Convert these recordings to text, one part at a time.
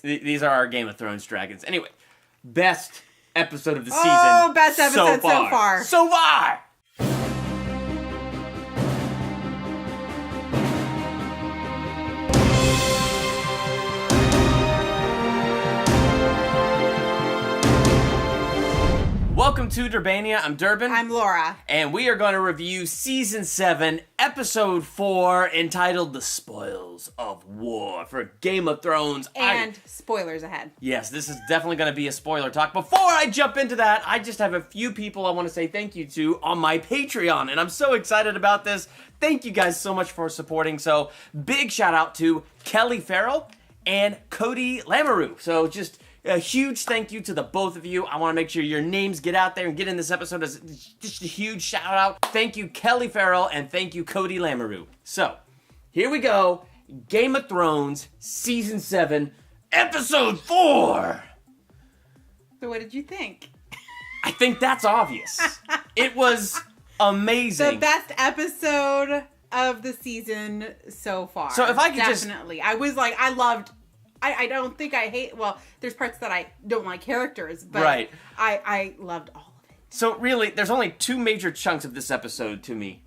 These are our Game of Thrones dragons. Anyway, best episode of the season. Oh, best episode so far. So far! Welcome to Durbania. I'm Durbin. I'm Laura. And we are going to review Season 7, Episode 4, entitled The Spoils of War for Game of Thrones. And spoilers ahead. Yes, this is definitely going to be a spoiler talk. Before I jump into that, I just have a few people I want to say thank you to on my Patreon, and I'm so excited about this. Thank you guys so much for supporting. So, big shout out to Kelly Farrell and Cody Lamoureux. So, just a huge thank you to the both of you. I want to make sure your names get out there and get in this episode as just a huge shout out. Thank you, Kelly Farrell, and thank you, Cody Lamoureux. So, here we go. Game of Thrones, Season 7, Episode 4. So what did you think? I think that's obvious. It was amazing. The best episode of the season so far. So if I could Definitely. I was like, I don't think I hate, well, there's parts that I don't like characters, but right. I loved all of it. So really, there's only two major chunks of this episode to me.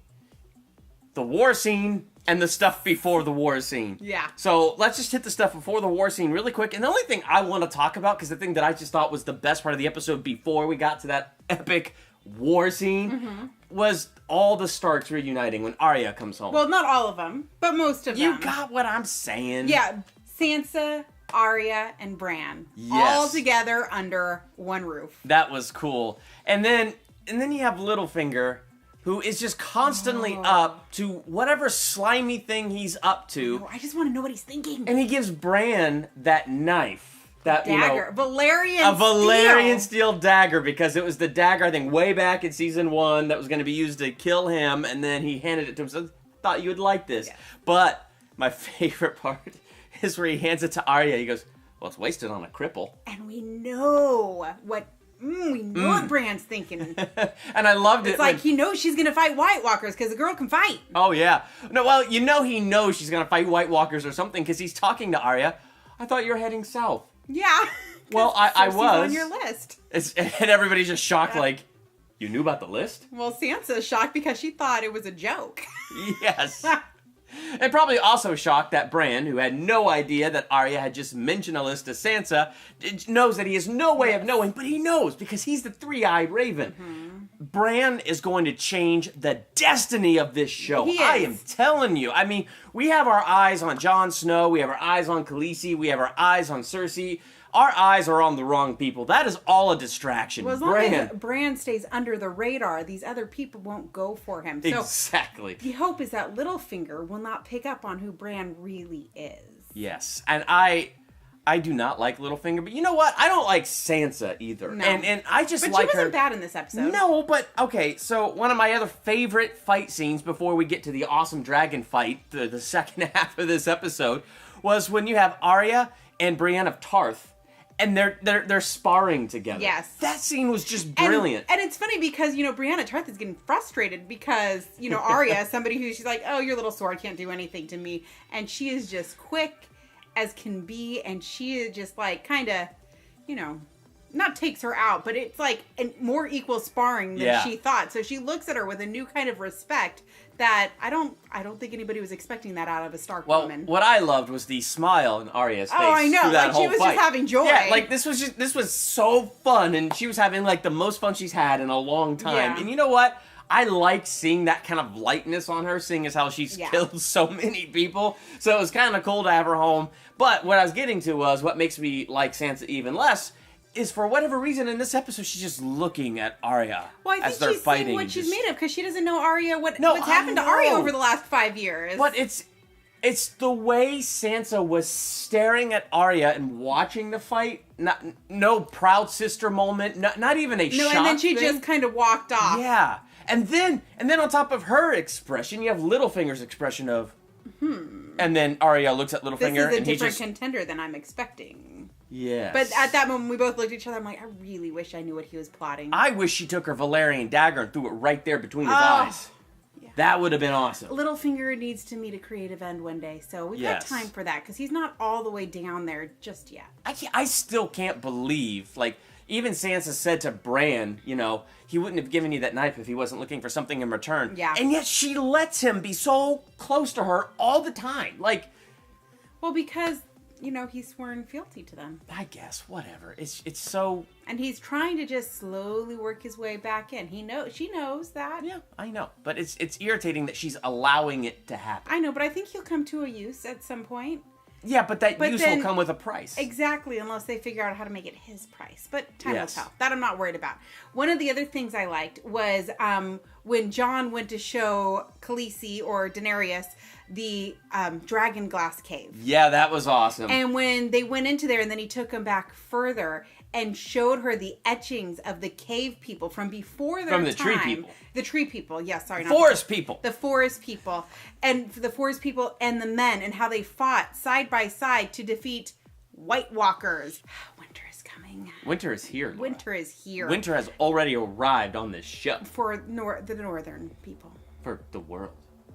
The war scene and the stuff before the war scene. Yeah. So let's just hit the stuff before the war scene really quick. And the only thing I want to talk about, because the thing that I just thought was the best part of the episode before we got to that epic war scene, was all the Starks reuniting when Arya comes home. Well, not all of them, but most of them. You got what I'm saying. Yeah. Sansa, Arya, and Bran. Yes. All together under one roof. That was cool. And then you have Littlefinger, who is just constantly up to whatever slimy thing he's up to. I just want to know what he's thinking. And he gives Bran that knife. That dagger. Valyrian steel dagger, because it was the dagger, I think, way back in Season 1 that was going to be used to kill him, and then he handed it to him. So I thought you would like this. Yeah. But my favorite part is where he hands it to Arya. He goes, well, it's wasted on a cripple. And we know what what Bran's thinking. And I loved it. It's like he knows she's going to fight White Walkers because the girl can fight. Oh, yeah. No, well, he knows she's going to fight White Walkers or something because he's talking to Arya. I thought you were heading south. Yeah. Well, I was. on your list. And everybody's just shocked, like, you knew about the list? Well, Sansa's shocked because she thought it was a joke. Yes. And probably also shocked that Bran, who had no idea that Arya had just mentioned a list to Sansa, knows that he has no way of knowing, but he knows because he's the three-eyed raven. Bran is going to change the destiny of this show. I am telling you. I mean, we have our eyes on Jon Snow, we have our eyes on Khaleesi, we have our eyes on Cersei. Our eyes are on the wrong people. That is all a distraction. Well, as long as Bran stays under the radar, these other people won't go for him. So exactly. The hope is that Littlefinger will not pick up on who Bran really is. Yes. And I do not like Littlefinger, but you know what? I don't like Sansa either. No. And I just like her. But she wasn't bad in this episode. No, but okay, so one of my other favorite fight scenes before we get to the awesome dragon fight, the second half of this episode, was when you have Arya and Brienne of Tarth. And they're sparring together. Yes. That scene was just brilliant. And it's funny because, Brianna Tarth is getting frustrated because, Arya is somebody who she's like, oh, your little sword can't do anything to me. And she is just quick as can be. And she is just like kind of, not takes her out, but it's like more equal sparring than she thought. So she looks at her with a new kind of respect that I don't think anybody was expecting that out of a Stark woman. What I loved was the smile in Arya's face. Oh, I know. Like she was just having joy. Yeah, like this was so fun, and she was having like the most fun she's had in a long time. Yeah. And you know what? I like seeing that kind of lightness on her, seeing as how she's killed so many people. So it was kind of cool to have her home. But what I was getting to was what makes me like Sansa even less is for whatever reason in this episode she's just looking at Arya as they're fighting. Well, I think she's seeing what she's made of because she doesn't know Arya what's happened to Arya over the last 5 years. But it's the way Sansa was staring at Arya and watching the fight. No proud sister moment. Not even a shock and then she thing. just kind of walked off. Yeah, and then on top of her expression, you have Littlefinger's expression of. And then Arya looks at Littlefinger. This is a different contender than I'm expecting. Yes. But at that moment, we both looked at each other. I'm like, I really wish I knew what he was plotting. I wish she took her Valyrian dagger and threw it right there between his eyes. Yeah. That would have been awesome. Littlefinger needs to meet a creative end one day, so we've got time for that, because he's not all the way down there just yet. I still can't believe, like, even Sansa said to Bran, you know, he wouldn't have given you that knife if he wasn't looking for something in return. Yeah. And yet she lets him be so close to her all the time. Like... Well, because... You know, he's sworn fealty to them. I guess, whatever. It's so... And he's trying to just slowly work his way back in. She knows that. Yeah, I know. But it's irritating that she's allowing it to happen. I know, but I think he'll come to a use at some point. Yeah, but that use will come with a price. Exactly, unless they figure out how to make it his price. But time will tell. That I'm not worried about. One of the other things I liked was when Jon went to show Khaleesi or Daenerys the dragon glass cave. Yeah, that was awesome. And when they went into there and then he took them back further and showed her the etchings of the cave people from before their time. From the tree people. The tree people, yes, sorry. Forest people. The forest people. And the forest people and the men and how they fought side by side to defeat White Walkers. Winter is coming. Winter is here, Laura. Winter is here. Winter has already arrived on this show. For the northern people. For the world.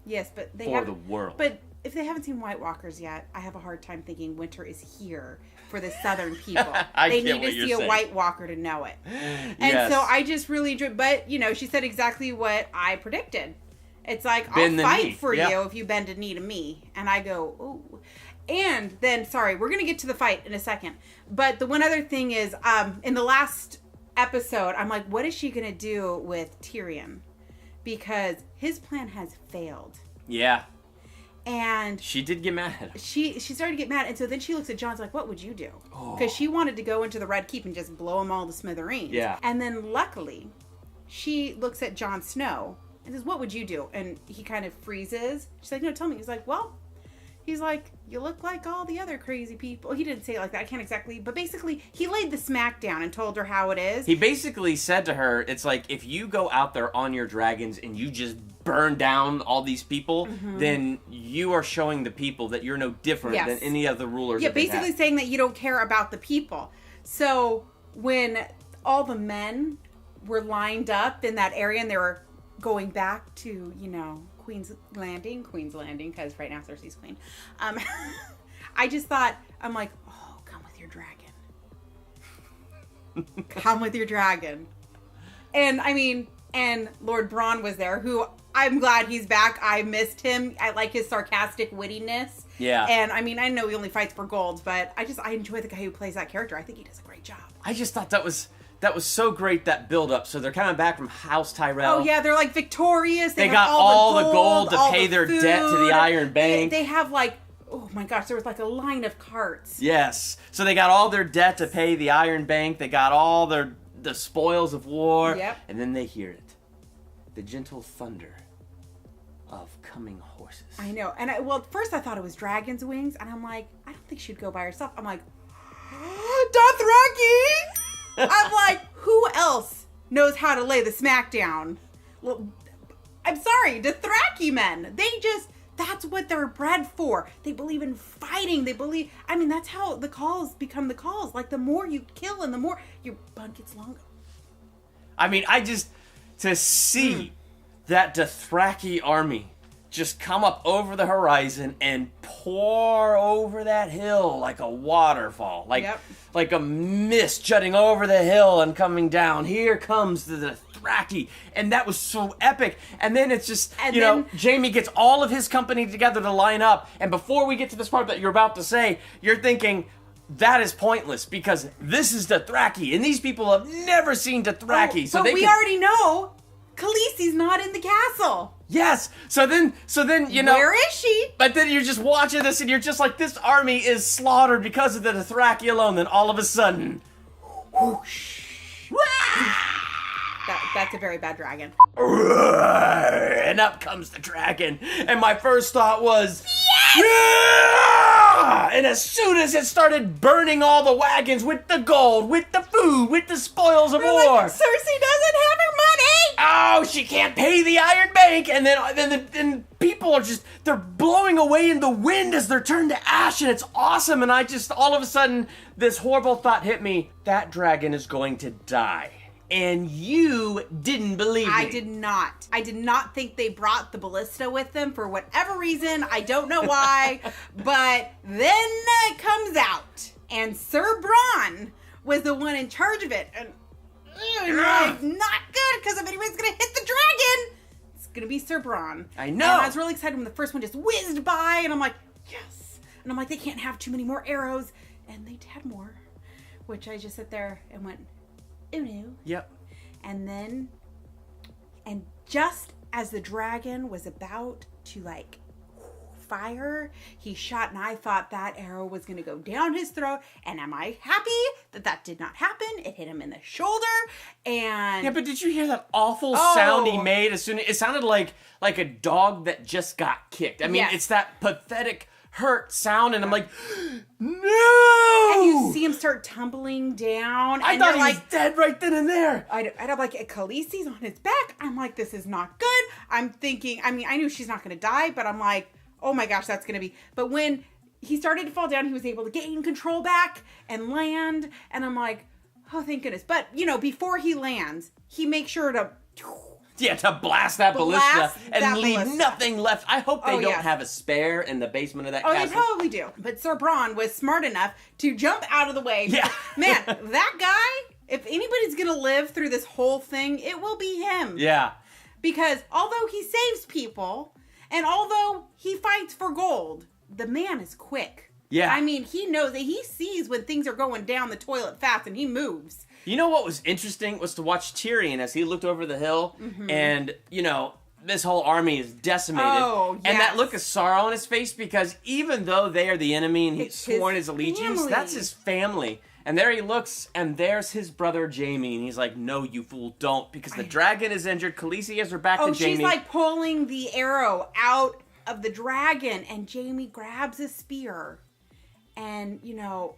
Yes, but they for the world. But if they haven't seen White Walkers yet, I have a hard time thinking winter is here for the southern people. They need to see a White Walker to know it. And so I just really enjoyed, but you know, she said exactly what I predicted. It's like, I'll fight for you if you bend a knee to me. And I go, ooh. And then, sorry, we're going to get to the fight in a second. But the one other thing is, in the last episode, I'm like, what is she going to do with Tyrion? Because his plan has failed. Yeah. And she did get mad at him. She started to get mad. And so then she looks at Jon's like, what would you do? Because she wanted to go into the Red Keep and just blow them all to smithereens. Yeah. And then luckily, she looks at Jon Snow and says, what would you do? And he kind of freezes. She's like, no, tell me. He's like, well... He's like, you look like all the other crazy people. He didn't say it like that. I can't exactly. But basically, he laid the smack down and told her how it is. He basically said to her, it's like, if you go out there on your dragons and you just burn down all these people, then you are showing the people that you're no different than any other rulers. Yeah, basically saying that you don't care about the people. So when all the men were lined up in that area and they were going back to, you know... Queen's Landing, because right now Cersei's queen. I just thought, I'm like, oh, come with your dragon. Come with your dragon. And I mean, and Lord Bronn was there, who I'm glad he's back. I missed him. I like his sarcastic wittiness. Yeah. And I mean, I know he only fights for gold, but I enjoy the guy who plays that character. I think he does a great job. I just thought that was so great, that build-up. So they're coming back from House Tyrell. Oh, yeah, they're, like, victorious. They got all the gold to pay their debt to the Iron Bank. They have, like, oh, my gosh, there was, like, a line of carts. Yes. So they got all their debt to pay the Iron Bank. They got all the spoils of war. Yep. And then they hear it. The gentle thunder of coming horses. I know. And, at first I thought it was dragon's wings. And I'm like, I don't think she'd go by herself. I'm like, Dothraki! I'm like, who else knows how to lay the smack down? Well, I'm sorry, Dothraki men. That's what they're bred for. They believe in fighting. That's how the calls become the calls. Like, the more you kill and the more your bun gets longer. I mean, to see that Dothraki army just come up over the horizon and pour over that hill like a waterfall. Like a mist jutting over the hill and coming down. Here comes the Dothraki. And that was so epic. And then it's just, Jamie gets all of his company together to line up. And before we get to this part that you're about to say, you're thinking, that is pointless because this is Dothraki. And these people have never seen Dothraki. But we already know Khaleesi's not in the castle. Yes. So then, where is she? But then you're just watching this and you're just like, this army is slaughtered because of the Dothraki alone. Then all of a sudden, whoosh. That's a very bad dragon. And up comes the dragon. And my first thought was, yeah! And as soon as it started burning all the wagons with the gold, with the food, with the spoils of war. Like, Cersei doesn't have her money. Oh, she can't pay the Iron Bank. And then people are they're blowing away in the wind as they're turned to ash. And it's awesome. And all of a sudden, this horrible thought hit me. That dragon is going to die. and you didn't believe me. I did not. I did not think they brought the ballista with them for whatever reason. I don't know why. But then it comes out, and Sir Bran was the one in charge of it. And like, not good, because if anyone's going to hit the dragon, it's going to be Sir Bran. I know. And I was really excited when the first one just whizzed by, and I'm like, yes. And I'm like, they can't have too many more arrows. And they had more, which I just sit there and went, oh no. Yep. And then, and just as the dragon was about to like fire, he shot, and I thought that arrow was going to go down his throat. And am I happy that that did not happen? It hit him in the shoulder. And yeah, but did you hear that awful sound he made as soon as it sounded like a dog that just got kicked? I mean, Yes. It's that pathetic hurt sound, and I'm like, no! And you see him start tumbling down. I and thought you're he was dead right then and there. I'm like, Khaleesi's on his back. I'm like, this is not good. I'm thinking, I mean, I knew she's not going to die, but I'm like, oh my gosh, that's going to be. But when he started to fall down, he was able to gain control back and land. And I'm like, oh, thank goodness. But, you know, before he lands, he makes sure to... Yeah, to blast that ballista and leave ballista. nothing left. I hope they don't yes. have a spare in the basement of that Oh, castle. they probably do. But Sir Bran was smart enough to jump out of the way. Yeah. Man, that guy, if anybody's going to live through this whole thing, it will be him. Yeah. Because although he saves people, and although he fights for gold, the man is quick. Yeah. I mean, he knows that he sees when things are going down the toilet fast, and he moves. You know what was interesting was to watch Tyrion as he looked over the hill, and, you know, this whole army is decimated. Oh, And that yes. look of sorrow on his face, because even though they are the enemy and he's It's sworn his his allegiance, family. that's his family. And there he looks, and there's his brother Jamie, and he's like, no, you fool, don't, because the dragon is injured. Khaleesi has her back to Jamie. She's like pulling the arrow out of the dragon, and Jamie grabs a spear. And, you know,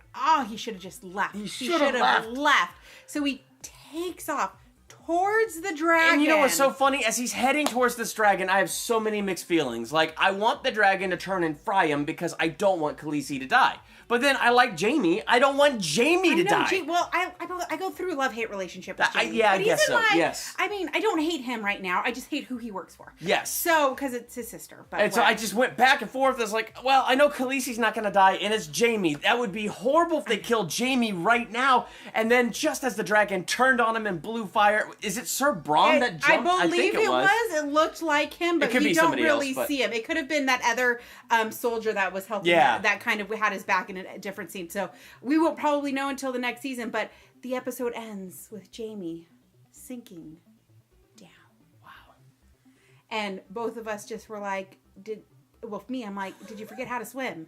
he should have just left. He should have left. So he takes off towards the dragon. And you know what's so funny? As he's heading towards this dragon, I have so many mixed feelings. Like, I want the dragon to turn and fry him because I don't want Khaleesi to die. But then I like Jamie. I don't want Jamie to die. Well, I go through a love-hate relationship with Jamie. I But guess he's in so, yes. I mean, I don't hate him right now. I just hate who he works for. Yes. So, because it's his sister. But And so I just went back and forth. I was like, well, I know Khaleesi's not going to die, and it's Jamie. That would be horrible if they killed Jamie right now. And then just as the dragon turned on him and blew fire, is it Sir Bran that jumped? I believe think it was. It looked like him, but could you be don't somebody really else, but- see him. It could have been that other soldier that was helping. Yeah. That kind of had his back in a different scene. So we won't probably know until the next season. But the episode ends with Jamie sinking down. Wow. And both of us just were like, I'm like, did you forget how to swim?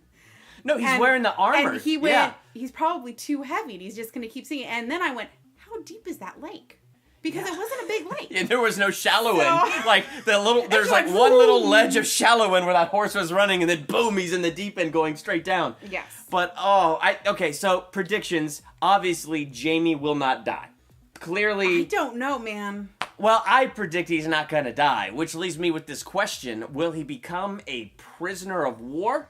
No, he's wearing the armor. And he went, Yeah. he's probably too heavy and he's just going to keep sinking. And then I went, how deep is that lake? Because it wasn't a big lake. Yeah, there was no shallow end. So- Like there's like one little ledge of shallow end where that horse was running, and then boom, he's in the deep end going straight down. Yes. But okay. So predictions. Obviously, Jamie will not die. Clearly, I don't know, man. well, I predict he's not going to die, which leaves me with this question: will he become a prisoner of war,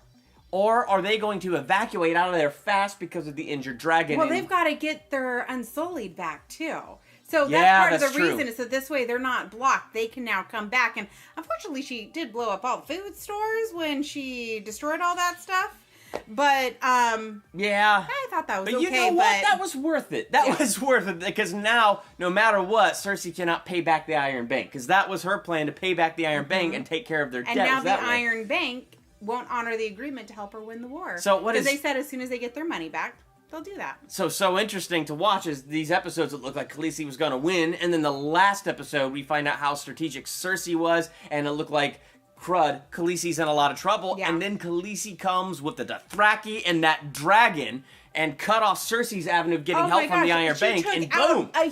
or are they going to evacuate out of there fast because of the injured dragon? Well, and- they've got to get their Unsullied back too. So that's Yeah, part of that's the true. reason is so this way they're not blocked. They can now come back. And unfortunately, she did blow up all the food stores when she destroyed all that stuff. But yeah. I thought that was But okay. you know what? But That was worth it. That was worth it because now, no matter what, Cersei cannot pay back the Iron Bank because that was her plan to pay back the Iron Bank and take care of their and debt. now was the that way. Iron Bank won't honor the agreement to help her win the war. So what is- Because they said as soon as they get their money back, they'll do that. So interesting to watch is these episodes that look like Khaleesi was going to win, and then the last episode we find out how strategic Cersei was, and it looked like crud, Khaleesi's in a lot of trouble, Yeah. and then Khaleesi comes with the Dothraki and that dragon and cut off Cersei's avenue of getting help from the Iron She Bank, took and out boom! a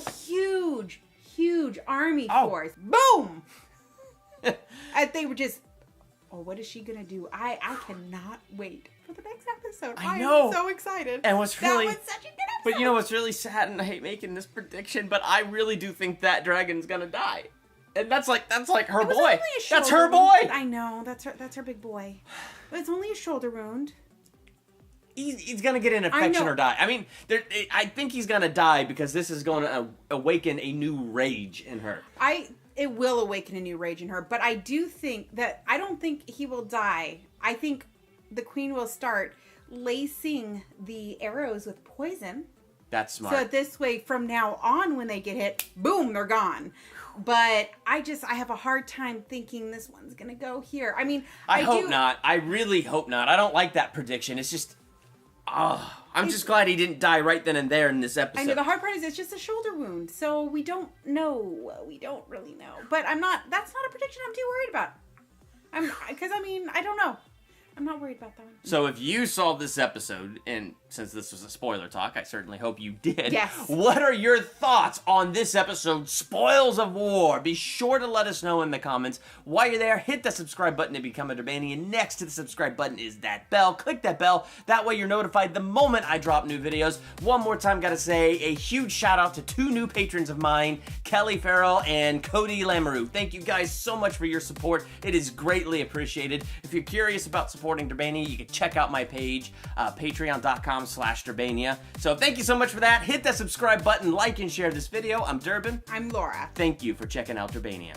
huge army Oh. force. Boom! And they were just, what is she gonna do? I cannot wait for the next episode. I know. am so excited. And what's really- that was such a good episode. But you know what's really sad, and I hate making this prediction, but I really do think that dragon's gonna die. And that's like her It was boy. only a That's shoulder her boy. wound. I know, that's her big boy. But it's only a shoulder wound. he's gonna get an infection or die. I mean, I think he's gonna die because this is going to awaken a new rage in her. It will awaken a new rage in her, but I do think that I don't think he will die. I think the queen will start lacing the arrows with poison. That's smart. So this way, from now on, when they get hit, boom, they're gone. But I have a hard time thinking this one's gonna go here. I mean, I hope not. I really hope not. I don't like that prediction. It's just, I'm just glad he didn't die right then and there in this episode. I know the hard part is it's just a shoulder wound, so we don't know. We don't really know. But that's not a prediction I'm too worried about. I don't know. I'm not worried about that one. So if you saw this episode, and since this was a spoiler talk, I certainly hope you did. Yes. What are your thoughts on this episode, Spoils of War? Be sure to let us know in the comments. While you're there, hit the subscribe button to become a Durbania. And next to the subscribe button is that bell. Click that bell. That way you're notified the moment I drop new videos. One more time, gotta say a huge shout out to 2 new patrons of mine, Kelly Farrell and Cody Lamoureux. Thank you guys so much for your support. It is greatly appreciated. If you're curious about supporting Durbania, you can check out my page, patreon.com/Durbania. So thank you so much for that. Hit that subscribe button, like and share this video. I'm Durbin. I'm Laura. Thank you for checking out Durbania.